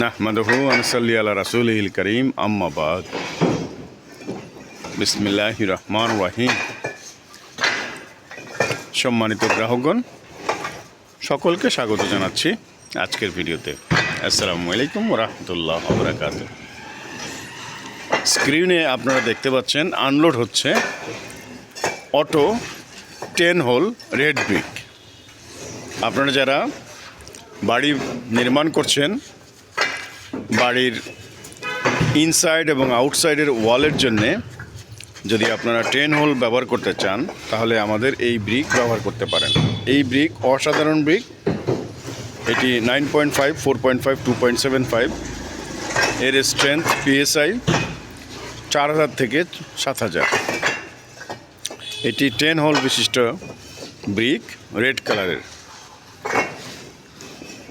নাহমাদুহু ওয়া নুসাল্লি আলা রাসূলিহিল কারীম আম্মা বাদ। বিসমিল্লাহির রহমানির রহিম। সম্মানিত গ্রাহকগণ, সকলকে স্বাগত জানাচ্ছি আজকের ভিডিওতে। আসসালামু আলাইকুম ওয়া রাহমাতুল্লাহি ওয়া বারাকাতুহু। স্ক্রিনে আপনারা দেখতে পাচ্ছেন আনলোড হচ্ছে অটো 10 হোল রেড ব্রিক। আপনারা যারা বাড়ি নির্মাণ করছেন, বাড়ির ইনসাইড এবং আউটসাইডের ওয়ালের জন্যে যদি আপনারা 10 হোল ব্যবহার করতে চান, তাহলে আমাদের এই ব্রিক ব্যবহার করতে পারেন। এই ব্রিক অসাধারণ ব্রিক। এটি 9.5, 4.5, 2.75। এর স্ট্রেংথ PSI 4000 থেকে 7000। এটি 10 হোল বিশিষ্ট ব্রিক, রেড কালারের।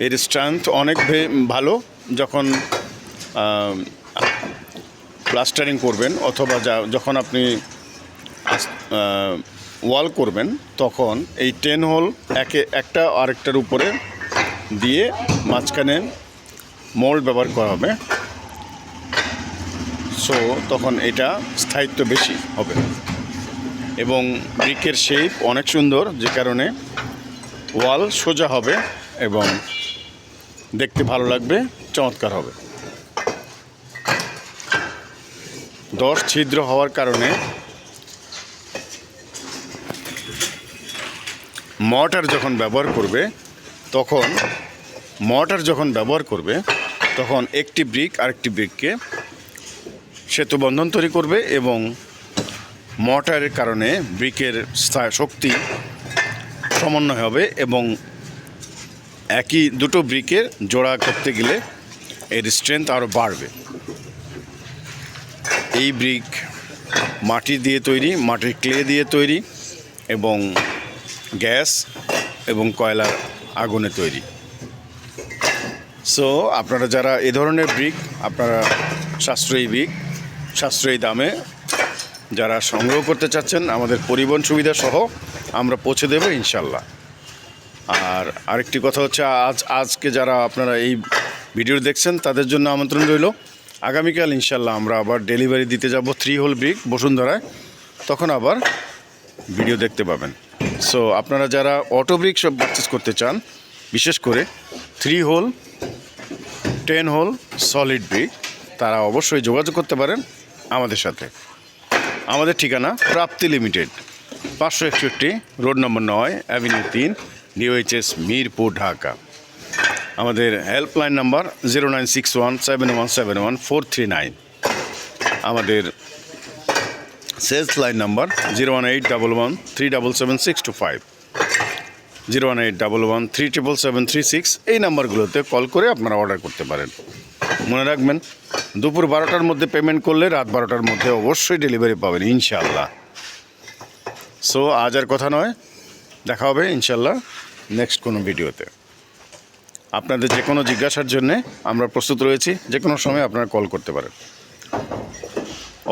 এর স্ট্রেংথ অনেক ভালো। যখন প্লাস্টারিং করবেন অথবা যখন আপনি ওয়াল করবেন, তখন এই 10 হোল একটা আরেকটার উপরে দিয়ে মাঝখানে মোল্ড ব্যবহার করা হবে। সো তখন এটা স্থায়িত্ব বেশি হবে এবং ব্রিকের শেপ অনেক সুন্দর, যে কারণে ওয়াল সোজা হবে এবং দেখতে ভালো লাগবে, চমৎকার হবে। 10 ছিদ্র হওয়ার কারণে মর্টার যখন ব্যবহার করবে তখন একটি ব্রিক আরেকটি ব্রিককে সেতুবন্ধন তৈরি করবে এবং মর্টারের কারণে ব্রিকের শক্তি সমন্বয় হবে এবং দুটো ব্রিকের জোড়া করতে গেলে এর স্ট্রেংথ আরও বাড়বে। এই ব্রিক মাটি দিয়ে তৈরি, মাটির ক্লে দিয়ে তৈরি এবং গ্যাস এবং কয়লার আগুনে তৈরি। সো আপনারা যারা এ ধরনের ব্রিক, আপনারা সাশ্রয়ী দামে যারা সংগ্রহ করতে চাচ্ছেন, আমাদের পরিবহন সুবিধা সহ আমরা পৌঁছে দেবো ইনশাল্লাহ। আর আরেকটি কথা হচ্ছে, আজকে যারা আপনারা এই ভিডিও দেখছেন তাদের জন্য আমন্ত্রণ রইল। আগামীকাল ইনশাল্লাহ আমরা আবার ডেলিভারি দিতে যাব 3 হোল ব্রিক বসুন্ধরায়, তখন আবার ভিডিও দেখতে পাবেন। সো আপনারা যারা অটো ব্রিক সব পারচেস করতে চান, বিশেষ করে 3 হোল 10 হোল সলিড ব্রিক, তারা অবশ্যই যোগাযোগ করতে পারেন আমাদের সাথে। আমাদের ঠিকানা প্রাপ্তি limited, 561 road number 9, avenue 3, DOHS, Mirpur, Dhaka. আমাদের হেল্পলাইন নাম্বার 09617171 আমাদের সেলস লাইন নাম্বার 01811377625, 01811377736। এই নাম্বারগুলোতে কল করে আপনারা অর্ডার করতে পারেন। মনে রাখবেন, দুপুর 12টার মধ্যে পেমেন্ট করলে রাত 12টার মধ্যে অবশ্যই ডেলিভারি পাবেন ইনশাল্লাহ। সো আজ আর কথা নয়, দেখা হবে ইনশাল্লাহ নেক্সট কোনো ভিডিওতে। আপনাদের যে কোনো জিজ্ঞাসার জন্যে আমরা প্রস্তুত রয়েছি। যে কোনো সময় আপনারা কল করতে পারেন।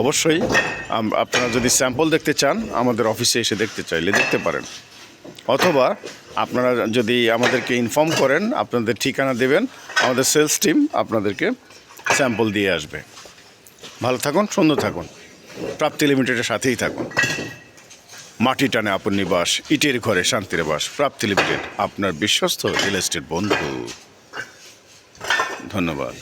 অবশ্যই আপনারা যদি স্যাম্পল দেখতে চান, আমাদের অফিসে এসে দেখতে চাইলে দেখতে পারেন, অথবা আপনারা যদি আমাদেরকে ইনফর্ম করেন, আপনাদের ঠিকানা দেবেন, আমাদের সেলস টিম আপনাদেরকে স্যাম্পল দিয়ে আসবে। ভালো থাকুন, সুন্দর থাকুন, প্রাপ্তি লিমিটেডের সাথেই থাকুন। মাটি টানে আপন নিবাস, ইটের ঘরে শান্তির বাস। প্রাপ্তি লিমিটেড, আপনার বিশ্বস্ত রিয়েল এস্টেট বন্ধু। ধন্যবাদ।